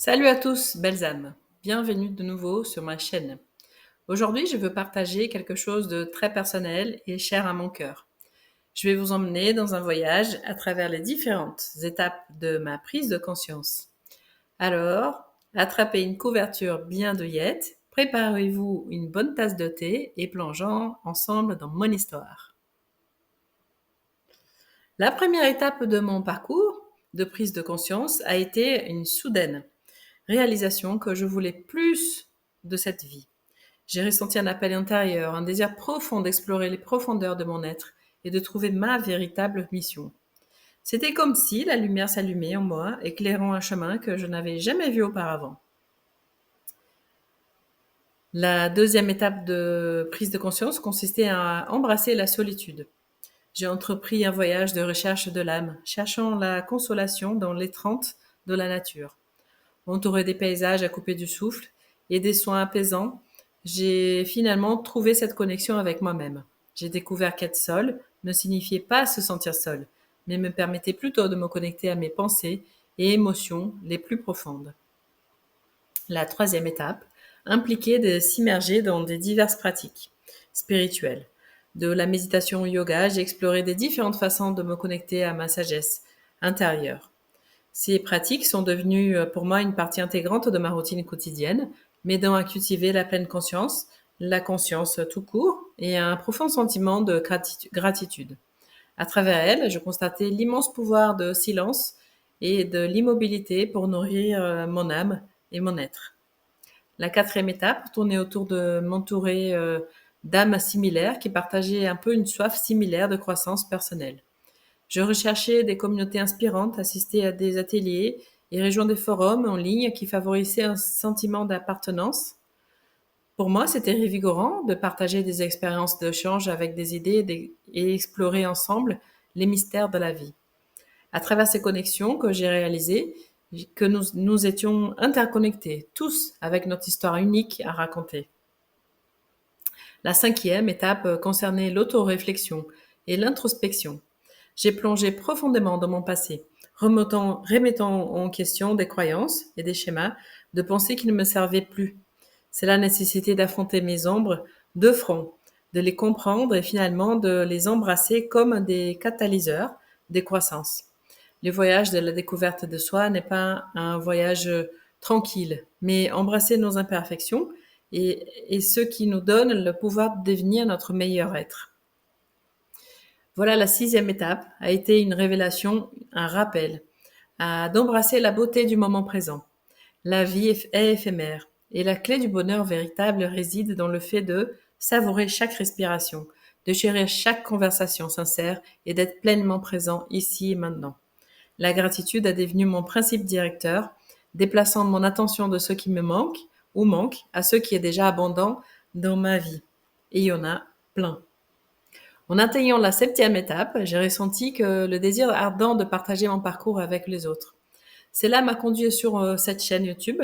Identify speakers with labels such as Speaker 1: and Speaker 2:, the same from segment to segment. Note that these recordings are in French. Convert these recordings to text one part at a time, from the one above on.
Speaker 1: Salut à tous, belles âmes. Bienvenue de nouveau sur ma chaîne. Aujourd'hui, je veux partager quelque chose de très personnel et cher à mon cœur. Je vais vous emmener dans un voyage à travers les différentes étapes de ma prise de conscience. Alors, attrapez une couverture bien douillette, préparez-vous une bonne tasse de thé et plongeons ensemble dans mon histoire. La première étape de mon parcours de prise de conscience a été une soudaine réalisation que je voulais plus de cette vie. J'ai ressenti un appel intérieur, un désir profond d'explorer les profondeurs de mon être et de trouver ma véritable mission. C'était comme si la lumière s'allumait en moi, éclairant un chemin que je n'avais jamais vu auparavant. La deuxième étape de prise de conscience consistait à embrasser la solitude. J'ai entrepris un voyage de recherche de l'âme, cherchant la consolation dans l'étreinte de la nature. Entouré des paysages à couper du souffle et des soins apaisants, j'ai finalement trouvé cette connexion avec moi-même. J'ai découvert qu'être seul ne signifiait pas se sentir seul, mais me permettait plutôt de me connecter à mes pensées et émotions les plus profondes. La troisième étape impliquait de s'immerger dans des diverses pratiques spirituelles. De la méditation au yoga, j'ai exploré des différentes façons de me connecter à ma sagesse intérieure. Ces pratiques sont devenues pour moi une partie intégrante de ma routine quotidienne, m'aidant à cultiver la pleine conscience, la conscience tout court et un profond sentiment de gratitude. À travers elles, je constatais l'immense pouvoir de silence et de l'immobilité pour nourrir mon âme et mon être. La quatrième étape tournait autour de m'entourer d'âmes similaires qui partageaient un peu une soif similaire de croissance personnelle. Je recherchais des communautés inspirantes, assistais à des ateliers et rejoins des forums en ligne qui favorisaient un sentiment d'appartenance. Pour moi, c'était revigorant de partager des expériences d'échange avec des idées et explorer ensemble les mystères de la vie. À travers ces connexions que j'ai réalisées, que nous étions interconnectés, tous avec notre histoire unique à raconter. La cinquième étape concernait l'autoréflexion et l'introspection. J'ai plongé profondément dans mon passé, remettant en question des croyances et des schémas de pensée qui ne me servaient plus. C'est la nécessité d'affronter mes ombres de front, de les comprendre et finalement de les embrasser comme des catalyseurs des croissances. Le voyage de la découverte de soi n'est pas un voyage tranquille, mais embrasser nos imperfections et ce qui nous donne le pouvoir de devenir notre meilleur être. Voilà, la sixième étape a été une révélation, un rappel, d'embrasser la beauté du moment présent. La vie est éphémère et la clé du bonheur véritable réside dans le fait de savourer chaque respiration, de chérir chaque conversation sincère et d'être pleinement présent ici et maintenant. La gratitude est devenue mon principe directeur, déplaçant mon attention de ce qui me manque ou manque à ce qui est déjà abondant dans ma vie. Et il y en a plein. En atteignant la septième étape, j'ai ressenti que le désir ardent de partager mon parcours avec les autres. Cela m'a conduit sur cette chaîne YouTube,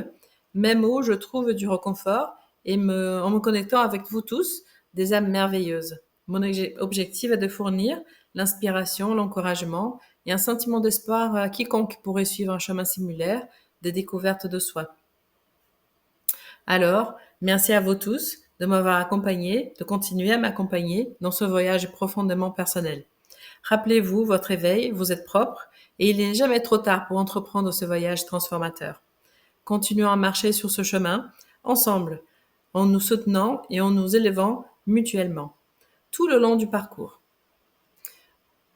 Speaker 1: même où je trouve du réconfort en me connectant avec vous tous, des âmes merveilleuses. Mon objectif est de fournir l'inspiration, l'encouragement et un sentiment d'espoir à quiconque pourrait suivre un chemin similaire de découverte de soi. Alors, merci à vous tous de m'avoir accompagné, de continuer à m'accompagner dans ce voyage profondément personnel. Rappelez-vous, votre éveil, vous êtes propre et il n'est jamais trop tard pour entreprendre ce voyage transformateur. Continuons à marcher sur ce chemin, ensemble, en nous soutenant et en nous élevant mutuellement, tout le long du parcours.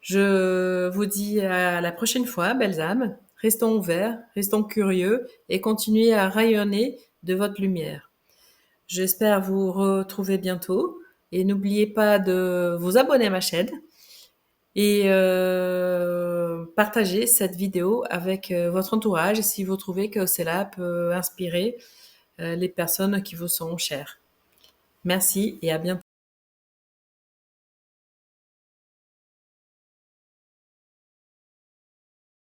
Speaker 1: Je vous dis à la prochaine fois, belles âmes. Restons ouverts, restons curieux et continuez à rayonner de votre lumière. J'espère vous retrouver bientôt et n'oubliez pas de vous abonner à ma chaîne et partagez cette vidéo avec votre entourage si vous trouvez que cela peut inspirer les personnes qui vous sont chères. Merci et à bientôt.